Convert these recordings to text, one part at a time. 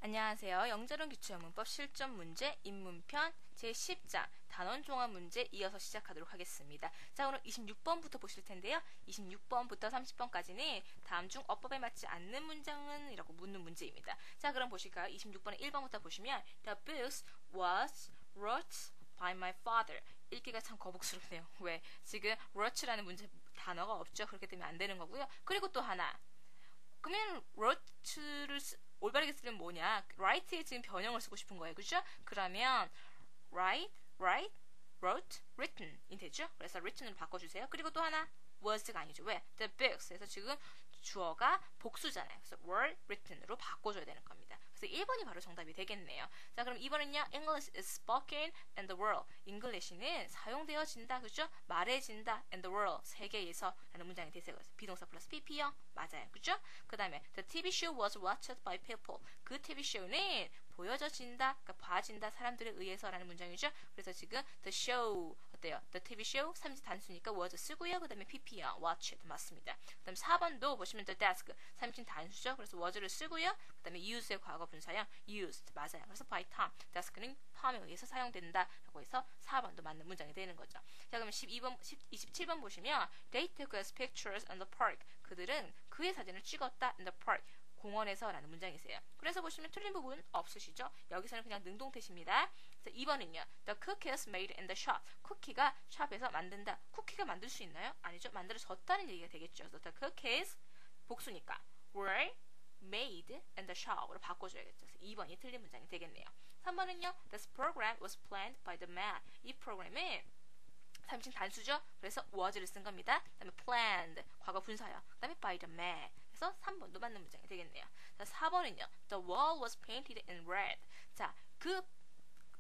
안녕하세요. 영재론 기초문법 실전 문제 입문편 제10장 단원 종합 문제 이어서 시작하도록 하겠습니다. 자, 오늘 26번부터 보실 텐데요. 26번부터 30번까지는 다음 중 어법에 맞지 않는 문장은? 이라고 묻는 문제입니다. 자, 그럼 보실까요? 26번에 1번부터 보시면 The books was wrote by my father. 읽기가 참 거북스럽네요. 왜? 지금 wrote라는 문제 단어가 없죠. 그렇기 때문에 안 되는 거고요. 그리고 또 하나. 그러면 wrote를 올바르게 쓰면 뭐냐? write에 지금 변형을 쓰고 싶은 거예요. 그죠? 그러면 write, wrote, written이 되죠? 그래서 written으로 바꿔주세요. 그리고 또 하나 was가 아니죠. 왜? The books. 그래서 지금 주어가 복수잖아요. 그래서 were written으로 바꿔줘야 되는 겁니다. 그래서 1번이 바로 정답이 되겠네요. 자, 그럼 2번은요. English is spoken in the world. English는 사용되어진다. 그죠? 말해진다. in the world. 세계에서 라는 문장이 되세요. 비동사 플러스 pp요. 맞아요. 그죠? 그 다음에 the TV show was watched by people. 그 TV show는 보여져진다. 그러니까 봐진다. 사람들에 의해서라는 문장이죠. 그래서 지금 the show 어때요? The TV show 3지 단수니까 was 쓰고요. 그 다음에 pp요. watched 맞습니다. 그 다음 4번도 보시면 the desk 3진 단수죠. 그래서 was를 쓰고요. 그 다음에 use의 과거 분사형 used 맞아요. 그래서 by Tom desk는 톰에 의해서 사용된다 라고 해서 4번도 맞는 문장이 되는 거죠. 자, 그럼 27번 보시면 they took us pictures in the park. 그들은 그의 사진을 찍었다 in the park. 공원에서 라는 문장이세요. 그래서 보시면 틀린 부분 없으시죠? 여기서는 그냥 능동태십니다. 그래서 2번은요. The cookies made in the shop. 쿠키가 샵에서 만든다. 쿠키가 만들 수 있나요? 아니죠. 만들어졌다는 얘기가 되겠죠. 그래서 the cookies 복수니까 were made in the shop으로 바꿔줘야겠죠. 그래서 2번이 틀린 문장이 되겠네요. 3번은요. This program was planned by the man. 이 프로그램은 3인 단수죠. 그래서 was를 쓴 겁니다. 그 다음에 planned 과거 분사요. 그 다음에 by the man. 그래서 3번도 맞는 문장이 되겠네요. 자, 4번은요. The wall was painted in red. 자, 그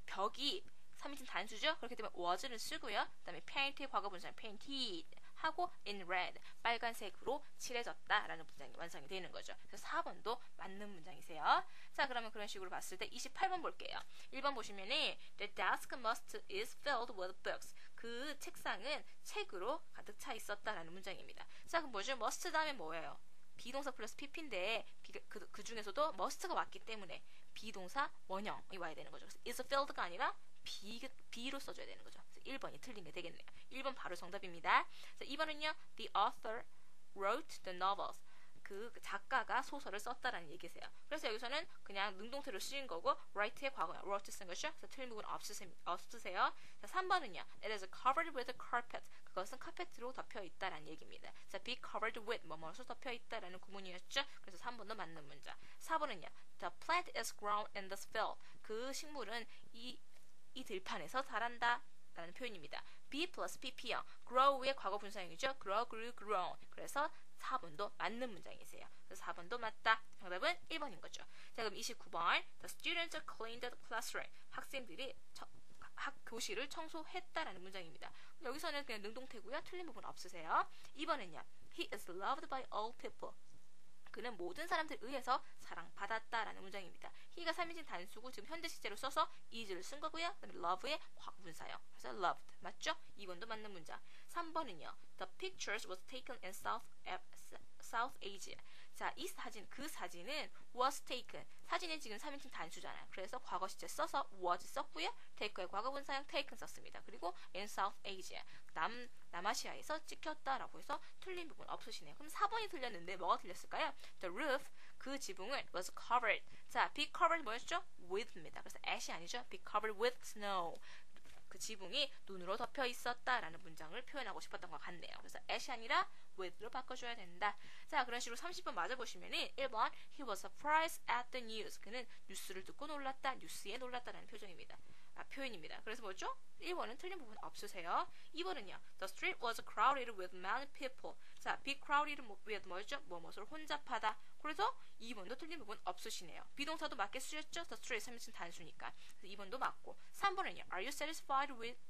벽이 3인칭 단수죠. 그렇기 때문에 was를 쓰고요. 그 다음에 paint의 과거 분사는 painted 하고 in red 빨간색으로 칠해졌다라는 문장이 완성이 되는 거죠. 그래서 4번도 맞는 문장이세요. 자, 그러면 그런 식으로 봤을 때 28번 볼게요. 1번 보시면은 The desk must is filled with books. 그 책상은 책으로 가득 차 있었다라는 문장입니다. 자, 그럼 뭐죠? must 다음에 뭐예요? 비동사 플러스 pp인데 그 중에서도 must가 왔기 때문에 비동사 원형이 와야 되는 거죠. 그래서 is filled가 아니라 B로 써줘야 되는 거죠. 그래서 1번이 틀린 게 되겠네요. 1번 바로 정답입니다. 자, 2번은요. The author wrote the novels. 그 작가가 소설을 썼다라는 얘기세요. 그래서 여기서는 그냥 능동태로 쓰인 거고 write의 과거야. wrote 쓴 것이죠. 그래서 틀린 부분 없으세요. 자, 3번은요. It is covered with a carpet. 그것은 카페트로 덮여 있다라는 얘기입니다. 자, be covered with 뭐뭐로 덮여 있다라는 구문이었죠. 그래서 3번도 맞는 문장. 4번은요. The plant is grown in this field. 그 식물은 이 들판에서 자란다 라는 표현입니다. be 플러스 pp요. grow의 과거 분사형이죠. grow, grew, grown. 그래서 4번도 맞는 문장이세요. 그래서 4번도 맞다. 정답은 1번인 거죠. 자, 그럼 29번. The students cleaned the classroom. 학생들이 교실을 청소했다라는 문장입니다. 여기서는 그냥 능동태고요. 틀린 부분 없으세요. 2번은요. He is loved by all people. 그는 모든 사람들에 의해서 사랑받았다라는 문장입니다. he가 3인칭 단수고 지금 현재 시제로 써서 is를 쓴 거고요. 그다음에 love의 과거분사요. 그래서 loved 맞죠? 2번도 맞는 문장. 3번은요. The pictures was taken in South Asia. 자, 이 사진, 그 사진은 was taken. 사진은 지금 3인칭 단수잖아요. 그래서 과거 시제 써서 was 썼고요. take의 과거분사형 taken 썼습니다. 그리고 in South Asia. 남아시아에서 찍혔다라고 해서 틀린 부분 없으시네요. 그럼 4번이 틀렸는데 뭐가 틀렸을까요? The roof, 그 지붕은 was covered. 자, be covered 뭐였죠? with입니다. 그래서 at이 아니죠. be covered with snow. 그 지붕이 눈으로 덮여 있었다라는 문장을 표현하고 싶었던 것 같네요. 그래서 at이 아니라 with로 바꿔줘야 된다. 자, 그런 식으로 30번 맞아보시면은 1번 He was surprised at the news. 그는 뉴스를 듣고 놀랐다. 뉴스에 놀랐다라는 표현입니다. 그래서 뭐죠? 1번은 틀린 부분 없으세요. 2번은요. The street was crowded with many people. 자, be crowded with 뭐였죠? 뭐뭐를 혼잡하다. 그래서 2번도 틀린 부분 없으시네요. 비동사도 맞게 쓰였죠? The street 3인칭 단수니까. 그래서 2번도 맞고. 3번은요. Are you satisfied with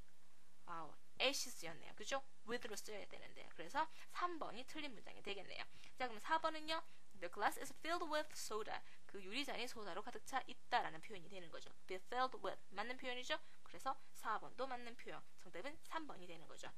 at이 쓰였네요. 그죠? with로 써야 되는데. 그래서 3번이 틀린 문장이 되겠네요. 자, 그럼 4번은요. The glass is filled with soda. 그 유리잔이 소다로 가득 차 있다라는 표현이 되는 거죠. be filled with 맞는 표현이죠. 그래서 4번도 맞는 표현. 정답은 3번이 되는 거죠.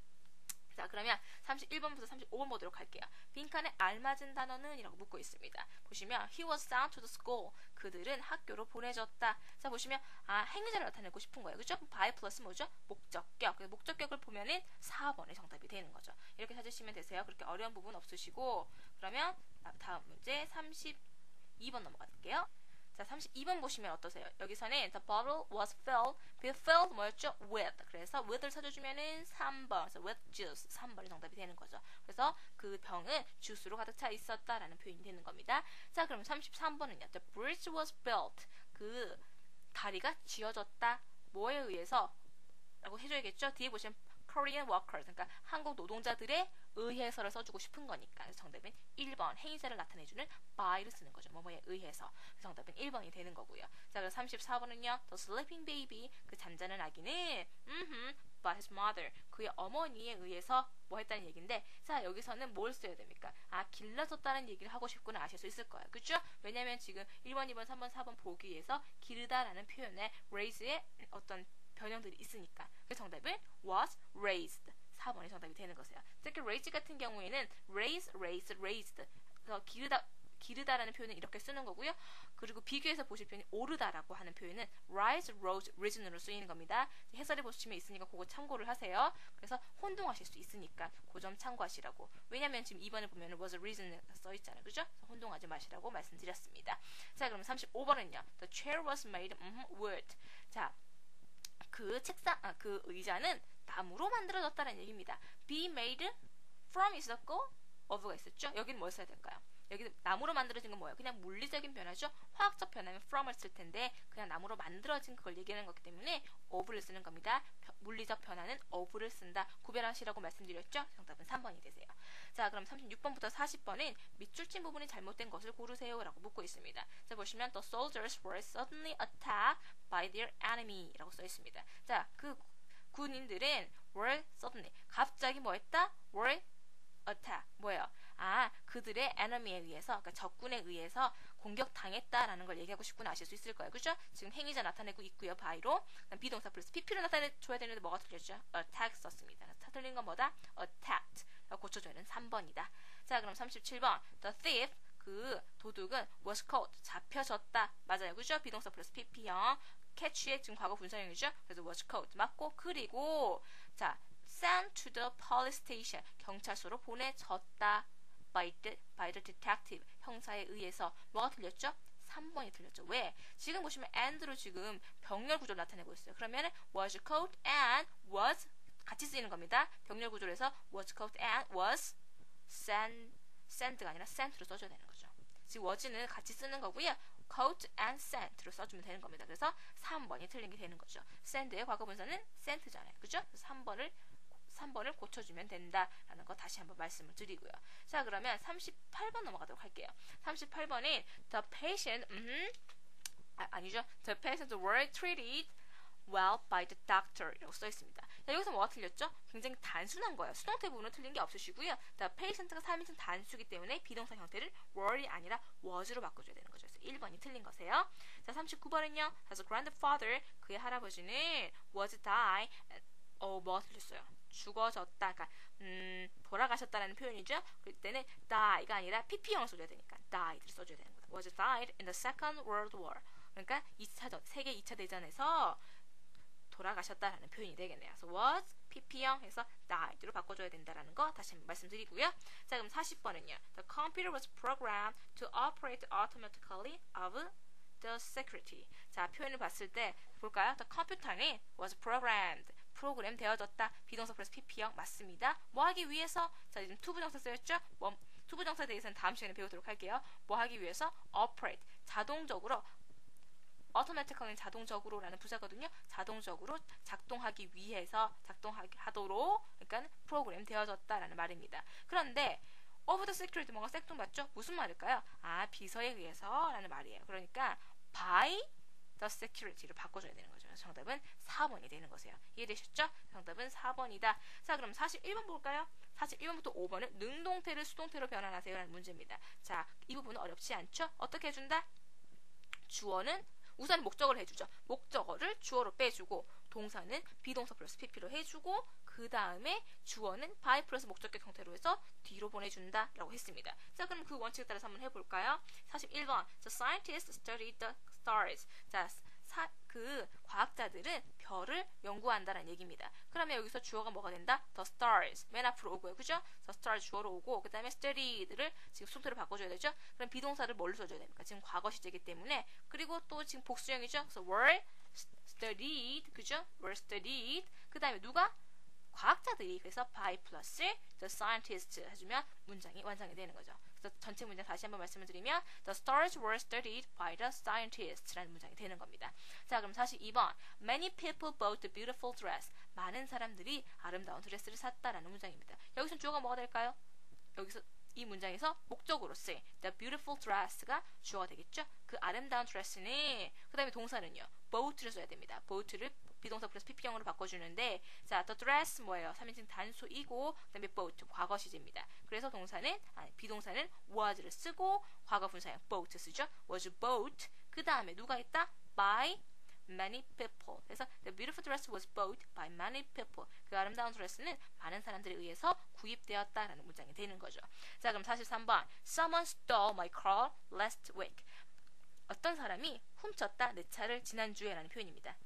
자, 그러면 31번부터 35번 보도록 할게요. 빈칸에 알맞은 단어는 이라고 묻고 있습니다. 보시면 he was sent to the school. 그들은 학교로 보내졌다. 자, 보시면 행위자를 나타내고 싶은 거예요. 그죠? by 플러스 뭐죠? 목적격. 그래서 목적격을 보면은 4번의 정답이 되는 거죠. 이렇게 찾으시면 되세요. 그렇게 어려운 부분 없으시고. 그러면 다음 문제 32번 넘어갈게요. 자, 32번 보시면 어떠세요? 여기서는 the bottle was filled 뭐였죠? with. 그래서 with를 찾아주면은 3번. 그래서 with juice. 3번이 정답이 되는 거죠. 그래서 그 병은 주스로 가득 차 있었다라는 표현이 되는 겁니다. 자, 그럼 33번은요. the bridge was built. 그 다리가 지어졌다. 뭐에 의해서? 라고 해줘야겠죠? 뒤에 보시면 Korean workers. 그러니까 한국 노동자들의 의해서를 써주고 싶은 거니까. 그래서 정답은 1번 행위자를 나타내주는 by를 쓰는 거죠. 뭐뭐에 의해서. 그래서 정답은 1번이 되는 거고요. 자, 그래서 34번은요. The sleeping baby. 그 잠자는 아기는 by his mother. 그의 어머니에 의해서 뭐 했다는 얘기인데, 자, 여기서는 뭘 써야 됩니까? 길러졌다는 얘기를 하고 싶구나 아실 수 있을 거예요. 그죠? 왜냐면 지금 1번, 2번, 3번, 4번 보기에서 기르다라는 표현에 raise의 어떤 변형들이 있으니까. 그래서 정답은 was raised. 4번이 정답이 되는 것이에요. 특히 raise 같은 경우에는 raised. 그래서 기르다라는 표현은 이렇게 쓰는 거고요. 그리고 비교해서 보실 표현이 오르다라고 하는 표현은 rise, rose, risen으로 쓰이는 겁니다. 해설해 보시면 있으니까 그거 참고를 하세요. 그래서 혼동하실 수 있으니까 그 점 참고하시라고. 왜냐면 지금 2번을 보면 was risen 써있잖아요. 그죠? 혼동하지 마시라고 말씀드렸습니다. 자, 그럼 35번은요. The chair was made wood. 자, 그 책상, 그 의자는 나무로 만들어졌다는 얘기입니다. be made from 있었고 of가 있었죠? 여기는 뭘 써야 될까요? 여기 나무로 만들어진 건 뭐예요? 그냥 물리적인 변화죠. 화학적 변화면 from을 쓸 텐데 그냥 나무로 만들어진 그걸 얘기하는 거기 때문에 of를 쓰는 겁니다. 물리적 변화는 of를 쓴다. 구별하시라고 말씀드렸죠? 정답은 3번이 되세요. 자, 그럼 36번부터 40번은 밑줄 친 부분이 잘못된 것을 고르세요 라고 묻고 있습니다. 자, 보시면 the soldiers were suddenly attacked by their enemy 라고 써 있습니다. 자, 그 군인들은 were suddenly 갑자기 뭐 했다? were attack 뭐예요? 그들의 enemy에 의해서, 그러니까 적군에 의해서 공격당했다라는 걸 얘기하고 싶구나 아실 수 있을 거예요. 그죠? 지금 행위자 나타내고 있고요. by로. 비동사 플러스 pp로 나타내줘야 되는데 뭐가 틀렸죠? attack 썼습니다. 틀린 건 뭐다? attacked. 고쳐줘야 되는 3번이다. 자, 그럼 37번. The thief, 그 도둑은 was caught. 잡혀졌다. 맞아요. 그죠? 비동사 플러스 pp형. catch의 지금 과거 분사형이죠? 그래서 was caught. 맞고, 그리고, 자, sent to the police station. 경찰서로 보내졌다. by the detective. 형사에 의해서. 뭐가 틀렸죠? 3번이 틀렸죠. 왜? 지금 보시면 and로 지금 병렬 구조를 나타내고 있어요. 그러면 was caught and was 같이 쓰이는 겁니다. 병렬 구조로 해서 was caught and was sent가 아니라 sent로 써줘야 되는 거죠. 지금 was는 같이 쓰는 거고요. caught and sent로 써주면 되는 겁니다. 그래서 3번이 틀린 게 되는 거죠. send의 과거 분사는 sent잖아요. 그죠? 3번을 고쳐주면 된다라는 거 다시 한번 말씀을 드리고요. 자, 그러면 38번 넘어가도록 할게요. 38번은 the patient 아니죠. The patients were treated well by the doctor 이라고 써 있습니다. 자, 여기서 뭐가 틀렸죠? 굉장히 단순한 거예요. 수동태 부분은 틀린 게 없으시고요. The patient가 3인칭 단수기 때문에 비동사 형태를 were이 아니라 was로 바꿔줘야 되는 거죠. 그래서 1번이 틀린 거세요. 자, 39번은요. His grandfather, 그의 할아버지는 was die. 뭐가 틀렸어요? 죽어졌다. 그러니까 돌아가셨다라는 표현이죠. 그럴 때는 die가 아니라 pp형을 써줘야 되니까 died를 써줘야 되는 거다. was died in the Second World War. 그러니까 2차전, 세계 2차 대전에서 돌아가셨다라는 표현이 되겠네요. 그래서 was pp형 해서 died로 바꿔줘야 된다라는 거 다시 한번 말씀드리고요. 자, 그럼 40번은요. The computer was programmed to operate automatically of the security. 자, 표현을 봤을 때 볼까요? The computer는 was programmed. 프로그램 되어졌다. 비동사 플러스 pp형 맞습니다. 뭐 하기 위해서? 자, 지금 투부정사 쓰였죠? 투부정사에 대해서는 다음 시간에 배우도록 할게요. 뭐 하기 위해서? operate. 자동적으로 automatically는 자동적으로라는 부사거든요. 자동적으로 작동하기 위해서 작동하도록 그러니까 프로그램 되어졌다라는 말입니다. 그런데 of the security 뭔가 색동맞죠? 무슨 말일까요? 비서에 의해서라는 말이에요. 그러니까 by the security로 바꿔줘야 되는 거죠. 정답은 4번이 되는 거세요. 이해되셨죠? 정답은 4번이다. 자, 그럼 41번 볼까요? 41번부터 5번은 능동태를 수동태로 변환하세요 라는 문제입니다. 자, 이 부분은 어렵지 않죠? 어떻게 해준다? 주어는 우선 목적어를 해주죠. 목적어를 주어로 빼주고 동사는 비동사 플러스 pp로 해주고 그 다음에 주어는 by 플러스 목적격 형태로 해서 뒤로 보내준다 라고 했습니다. 자, 그럼 그 원칙에 따라서 한번 해볼까요? 41번 The scientists studied the stars. 자, 그 과학자들은 별을 연구한다라는 얘기입니다. 그러면 여기서 주어가 뭐가 된다? The stars. 맨 앞으로 오고요. 그죠? The stars 주어로 오고 그 다음에 studied를 지금 수동태로 바꿔줘야 되죠? 그럼 비동사를 뭘로 써줘야 됩니까? 지금 과거 시제이기 때문에. 그리고 또 지금 복수형이죠? 그래서 were studied. 그죠? were studied. 그 다음에 누가? 과학자들이. 그래서 by 플러스 the scientists 해주면 문장이 완성이 되는 거죠. 그래서 전체 문장 다시 한번 말씀을 드리면 The stars were studied by the scientists 라는 문장이 되는 겁니다. 자, 그럼 42번 Many people bought a beautiful dress. 많은 사람들이 아름다운 드레스를 샀다라는 문장입니다. 여기서 주어가 뭐가 될까요? 여기서 이 문장에서 목적으로 쓰인 The beautiful dress가 주어가 되겠죠? 그 아름다운 드레스는 그 다음에 동사는요. bought를 써야 됩니다. bought를 비동사 플러스 pp형으로 바꿔주는데 자, the dress 뭐예요? 3인칭 단수이고 그 다음에 bought 과거 시제입니다. 그래서 비동사는 was를 쓰고 과거 분사형 bought 쓰죠. was bought. 그 다음에 누가 있다? by many people. 그래서 the beautiful dress was bought by many people. 그 아름다운 드레스는 많은 사람들에 의해서 구입되었다라는 문장이 되는 거죠. 자, 그럼 43번 Someone stole my car last week. 어떤 사람이 훔쳤다 내 차를 지난주에 라는 표현입니다.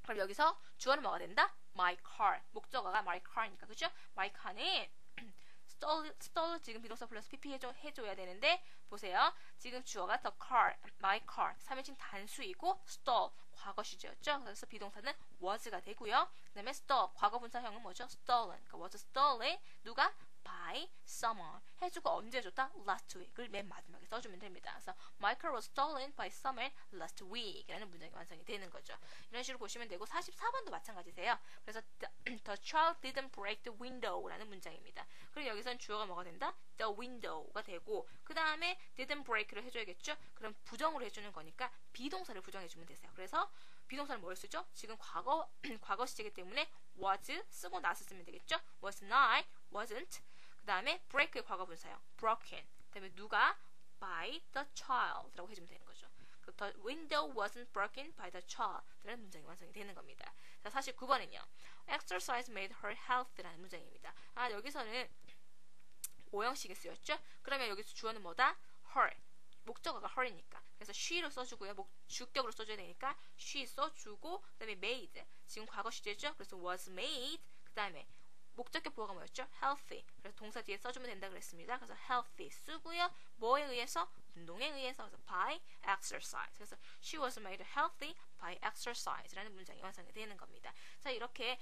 그럼 여기서 주어는 뭐가 된다? my car. 목적어가 my car니까. 그죠? my car는 stole 지금 비동사 플러스 pp 해줘야 되는데 보세요. 지금 주어가 the car, my car 3인칭 단수이고 stole 과거 시제였죠. 그래서 비동사는 was가 되고요. 그 다음에 stole 과거 분사형은 뭐죠? stolen. 그러니까 was stolen 누가? by someone 해주고 언제 줬다? last week을 맨 마지막에 써주면 됩니다. 그래서 my car was stolen by someone last week 라는 문장이 완성이 되는 거죠. 이런 식으로 보시면 되고 44번도 마찬가지세요. 그래서 the child didn't break the window 라는 문장입니다. 그리고 여기선 주어가 뭐가 된다? the window가 되고 그 다음에 didn't break를 해줘야겠죠? 그럼 부정으로 해주는 거니까 비동사를 부정해주면 되세요. 그래서 비동사는 뭘 쓰죠? 지금 과거 시제이기 때문에 was 쓰고 나서 쓰면 되겠죠? was not, wasn't. 그 다음에 break의 과거 분사형 broken. 그 다음에 누가? by the child 라고 해주면 되는 거죠. The window wasn't broken by the child 라는 문장이 완성이 되는 겁니다. 자, 49번은요. Exercise made her healthy 라는 문장입니다. 아, 여기서는 오형식이 쓰였죠? 그러면 여기서 주어는 뭐다? her. 목적어가 her이니까. 그래서 she로 써주고요. 주격으로 써줘야 되니까 she 써주고 그 다음에 made. 지금 과거 시제죠? 그래서 was made. 그 다음에 목적격 보어가 뭐였죠? healthy. 그래서 동사 뒤에 써주면 된다 그랬습니다. 그래서 healthy 쓰고요. 뭐에 의해서? 운동에 의해서. 그래서 by exercise. 그래서 she was made healthy by exercise 라는 문장이 완성이 되는 겁니다. 자, 이렇게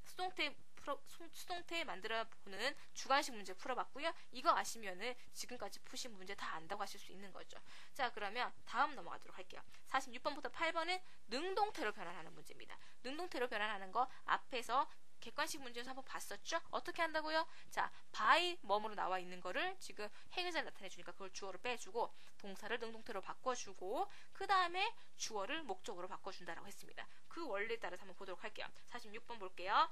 수동태 만들어보는 주관식 문제 풀어봤고요. 이거 아시면은 지금까지 푸신 문제 다 안다고 하실 수 있는 거죠. 자, 그러면 다음 넘어가도록 할게요. 46번부터 8번은 능동태로 변환하는 문제입니다. 능동태로 변환하는 거 앞에서 객관식 문제에서 한번 봤었죠? 어떻게 한다고요? 자, by 뭐뭐로 나와 있는 거를 지금 행위자를 나타내 주니까 그걸 주어로 빼주고 동사를 능동태로 바꿔주고 그 다음에 주어를 목적으로 바꿔준다라고 했습니다. 그 원리에 따라서 한번 보도록 할게요. 46번 볼게요.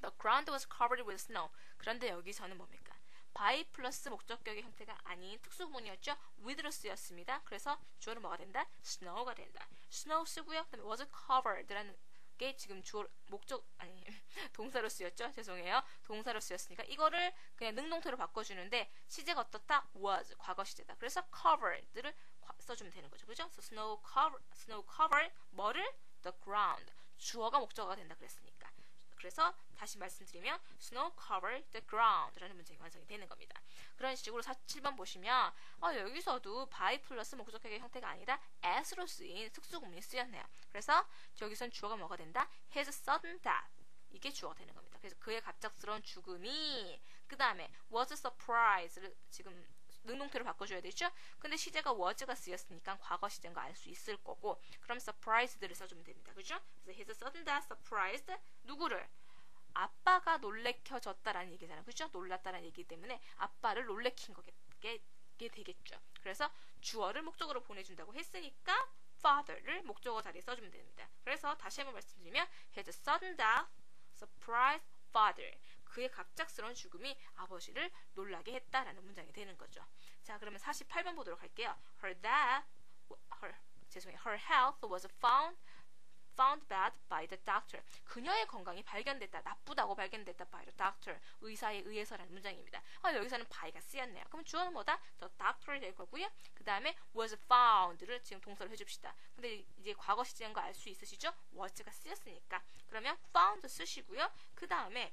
The ground was covered with snow. 그런데 여기서는 뭡니까? by 플러스 목적격의 형태가 아닌 특수구문이었죠. with로 쓰였습니다. 그래서 주어는 뭐가 된다? snow가 된다. snow 쓰고요. 그 다음에 was covered라는 게 지금 동사로 쓰였죠. 죄송해요. 동사로 쓰였으니까 이거를 그냥 능동태로 바꿔주는데 시제가 어떻다? was 과거 시제다. 그래서 covered를 써주면 되는 거죠. 그죠? So snow covered 뭐를? the ground. 주어가 목적어가 된다 그랬으니까. 그래서 다시 말씀드리면 snow covered the ground 라는 문장이 완성이 되는 겁니다. 그런 식으로 47번 보시면 여기서도 by 플러스 목적격의 형태가 아니라 as로 쓰인 특수구문이 쓰였네요. 그래서 여기선 주어가 뭐가 된다? his sudden death. 이게 주어가 되는 겁니다. 그래서 그의 갑작스러운 죽음이 그 다음에 was surprise를 지금 능동태로 바꿔줘야 되죠? 근데 시제가 was가 쓰였으니까 과거 시제인 거 알 수 있을 거고 그럼 surprised를 써주면 됩니다. 그죠? 그래서 his sudden death surprised 누구를? 아빠가 놀래켜졌다라는 얘기잖아요. 그죠? 놀랐다라는 얘기이기 때문에 아빠를 놀래킨 게 되겠죠. 그래서 주어를 목적으로 보내준다고 했으니까 father를 목적어 자리에 써주면 됩니다. 그래서 다시 한번 말씀드리면 his sudden death surprised father. 그의 갑작스러운 죽음이 아버지를 놀라게 했다라는 문장이 되는 거죠. 자, 그러면 48번 보도록 할게요. Her health was found found bad by the doctor. 그녀의 건강이 발견됐다, 나쁘다고 발견됐다 by the doctor. 의사에 의해서라는 문장입니다. 여기서는 by가 쓰였네요. 그럼 주어는 뭐다? the doctor이 될 거고요. 그 다음에 was found를 지금 동사로 해줍시다. 근데 이제 과거 시제인 거 알 수 있으시죠? was가 쓰였으니까. 그러면 found 쓰시고요. 그 다음에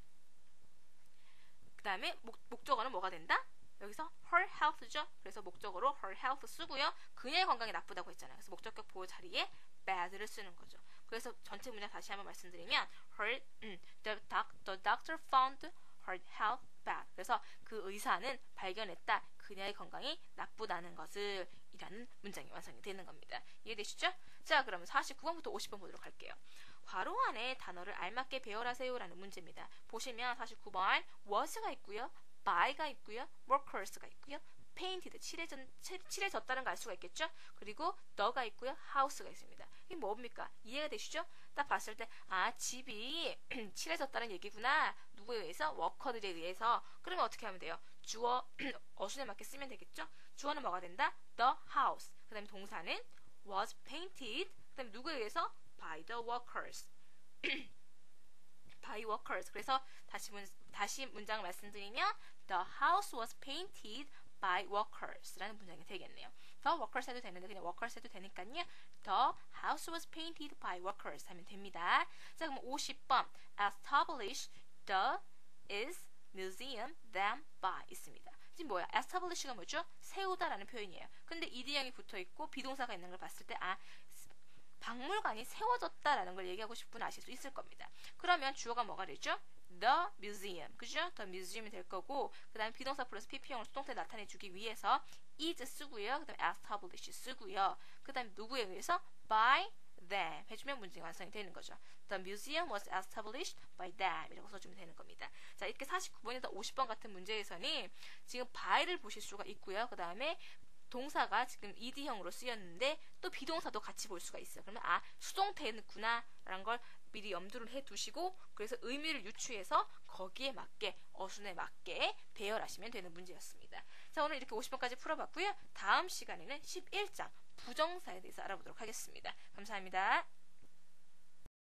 목적어는 뭐가 된다? 여기서 her health죠. 그래서 목적어로 her health 쓰고요. 그녀의 건강이 나쁘다고 했잖아요. 그래서 목적격 보호 자리에 bad를 쓰는 거죠. 그래서 전체 문장 다시 한번 말씀드리면 the doctor found her health bad. 그래서 그 의사는 발견했다. 그녀의 건강이 나쁘다는 것을 이라는 문장이 완성이 되는 겁니다. 이해되시죠? 자, 그러면 49번부터 50번 보도록 할게요. 괄호 안에 단어를 알맞게 배열하세요 라는 문제입니다. 보시면 49번 was가 있고요. by가 있고요. workers가 있고요. painted, 칠해졌다는 걸 알 수가 있겠죠? 그리고 the가 있고요. house가 있습니다. 이게 뭡니까? 이해가 되시죠? 딱 봤을 때 집이 칠해졌다는 얘기구나. 누구에 의해서? 워커들에 의해서. 그러면 어떻게 하면 돼요? 주어 어순에 맞게 쓰면 되겠죠? 주어는 뭐가 된다? the house. 그 다음에 동사는 was painted. 그 다음에 누구에 의해서? by the workers. by workers. 그래서 다시 문장을 말씀드리면 the house was painted by workers 라는 문장이 되겠네요. the workers 해도 되는데 그냥 workers 해도 되니까요. the house was painted by workers 하면 됩니다. 자, 그럼 50번 establish the is museum them by 있습니다. 지금 뭐야? establish가 뭐죠? 세우다라는 표현이에요. 근데 ed형이 붙어있고 비동사가 있는 걸 봤을 때 박물관이 세워졌다라는 걸 얘기하고 싶구나 아실 수 있을 겁니다. 그러면 주어가 뭐가 되죠? the museum, 그죠? the museum이 될 거고, 그 다음에 비동사 플러스 pp형을 수동태 나타내주기 위해서 is 쓰고요. 그 다음에 establish 쓰고요. 그 다음에 누구에 의해서? by them 해주면 문제가 완성이 되는 거죠. The museum was established by them 이라고 써주면 되는 겁니다. 자, 이렇게 49번에서 50번 같은 문제에서는 지금 by를 보실 수가 있고요. 그 다음에 동사가 지금 ed형으로 쓰였는데 또 비동사도 같이 볼 수가 있어요. 그러면 수동태구나 라는 걸 미리 염두를 해두시고 그래서 의미를 유추해서 거기에 맞게 어순에 맞게 배열하시면 되는 문제였습니다. 자, 오늘 이렇게 50번까지 풀어봤고요. 다음 시간에는 11장 부정사에 대해서 알아보도록 하겠습니다. 감사합니다.